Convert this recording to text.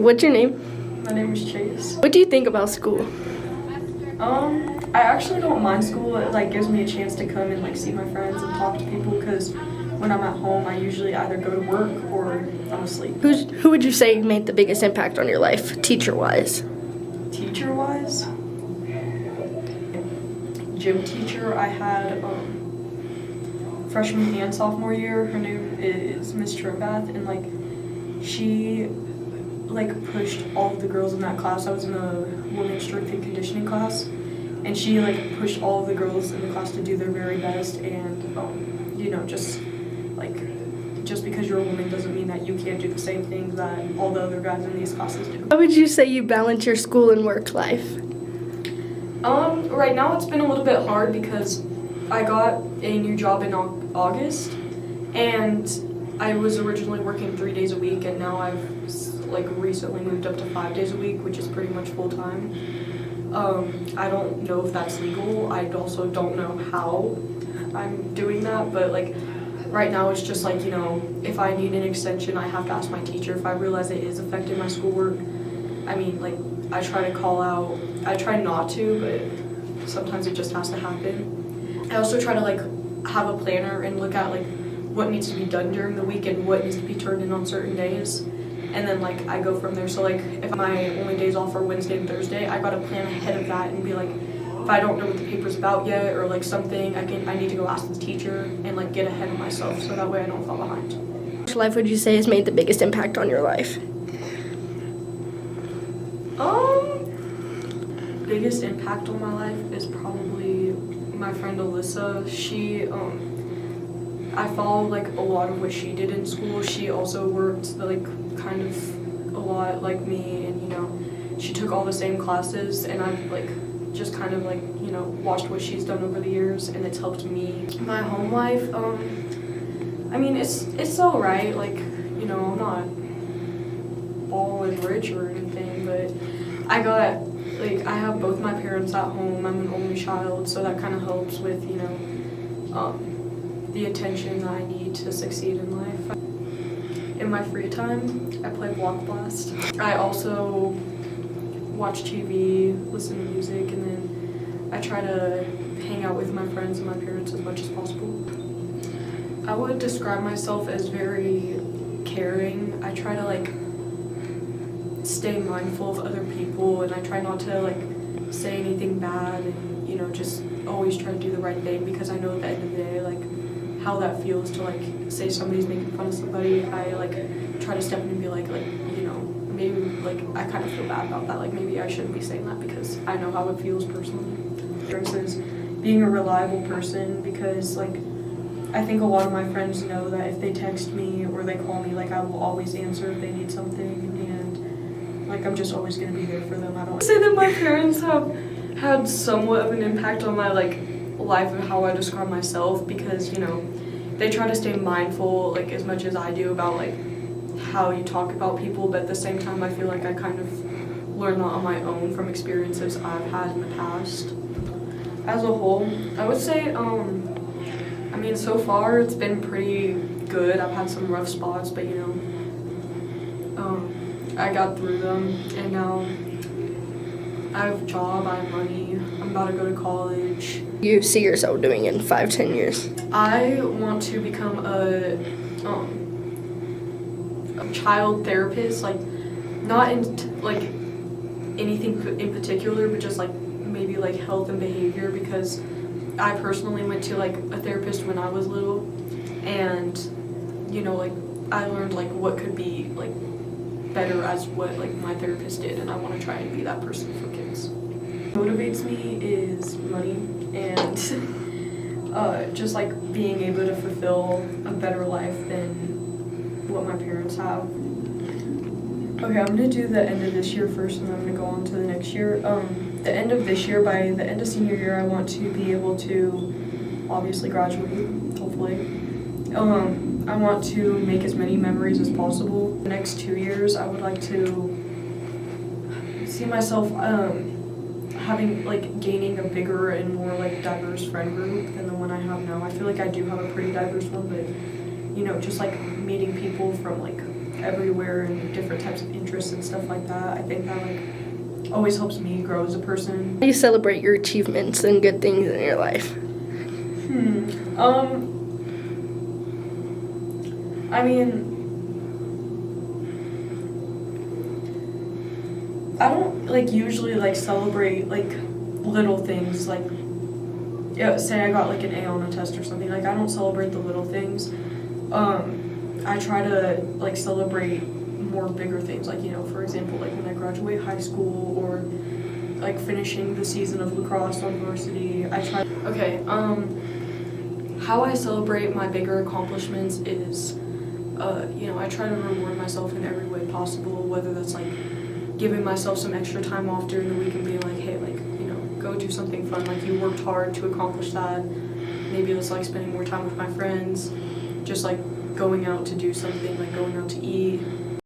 What's your name? My name is Chase. What do you think about school? I actually don't mind school. It gives me a chance to come and see my friends and talk to people, because when I'm at home I usually either go to work or I'm asleep. Who would you say made the biggest impact on your life, teacher-wise? Teacher-wise? Gym teacher I had freshman and sophomore year. Her name is Miss Trimbath, and she pushed all of the girls in that class. I was in a women's strength and conditioning class, and she pushed all of the girls in the class to do their very best, and just because you're a woman doesn't mean that you can't do the same things that all the other guys in these classes do. How would you say you balance your school and work life? Right now it's been a little bit hard because I got a new job in August, and I was originally working 3 days a week, and now I've recently moved up to 5 days a week, which is pretty much full time. I don't know if that's legal. I also don't know how I'm doing that, but right now it's just if I need an extension, I have to ask my teacher. If I realize it is affecting my schoolwork, I try to call out. I try not to, but sometimes it just has to happen. I also try to have a planner and look at what needs to be done during the week and what needs to be turned in on certain days. And then I go from there. So if my only days off are Wednesday and Thursday, I gotta plan ahead of that and be if I don't know what the paper's about yet, or something, I need to go ask the teacher and get ahead of myself, so that way I don't fall behind. Which life would you say has made the biggest impact on your life? Biggest impact on my life is probably my friend Alyssa. She I follow a lot of what she did in school. She also worked kind of a lot like me, and she took all the same classes, and I've just kind of watched what she's done over the years, and it's helped me. My home life, it's all right. I'm not all and rich or anything, but I have both my parents at home. I'm an only child, so that kind of helps with the attention that I need to succeed in life. In my free time, I play Block Blast. I also watch TV, listen to music, and then I try to hang out with my friends and my parents as much as possible. I would describe myself as very caring. I try to stay mindful of other people, and I try not to say anything bad, and just always try to do the right thing, because I know at the end of the day how that feels to say somebody's making fun of somebody. I try to step in and be maybe I kind of feel bad about that, maybe I shouldn't be saying that, because I know how it feels personally. For instance, being a reliable person, because I think a lot of my friends know that if they text me or they call me, I will always answer if they need something, and I'm just always going to be there for them. I don't say that my parents have had somewhat of an impact on my life and how I describe myself, because they try to stay mindful as much as I do about how you talk about people, but at the same time I feel I kind of learned that on my own from experiences I've had in the past. As a whole, I would say so far it's been pretty good. I've had some rough spots, but I got through them, and now I have a job, I have money, I'm about to go to college. You see yourself doing in 5-10 years? I want to become a child therapist, not in anything in particular, but just maybe health and behavior, because I personally went to a therapist when I was little, and I learned what could be better as what my therapist did, and I want to try and be that person for kids. What motivates me is money, and just being able to fulfill a better life than what my parents have. Okay, I'm gonna do the end of this year first, and then I'm gonna go on to the next year. The end of this year, by the end of senior year, I want to be able to obviously graduate, hopefully. I want to make as many memories as possible. The next 2 years, I would like to see myself gaining a bigger and more diverse friend group than the one I have now. I feel I do have a pretty diverse one, but just meeting people from everywhere and different types of interests and stuff like that. I think that like always helps me grow as a person. How do you celebrate your achievements and good things in your life? I mean, I don't like usually like celebrate like little things like, yeah, say I got like an A on a test or something. Like I don't celebrate the little things. I try to like celebrate more bigger things, like, you know, for example, like when I graduate high school or like finishing the season of lacrosse on varsity. Okay, how I celebrate my bigger accomplishments is, you know, I try to reward myself in every way possible, whether that's like giving myself some extra time off during the week and being like, hey, like, you know, go do something fun, like you worked hard to accomplish that. Maybe it's like spending more time with my friends, just like going out to do something, like going out to eat,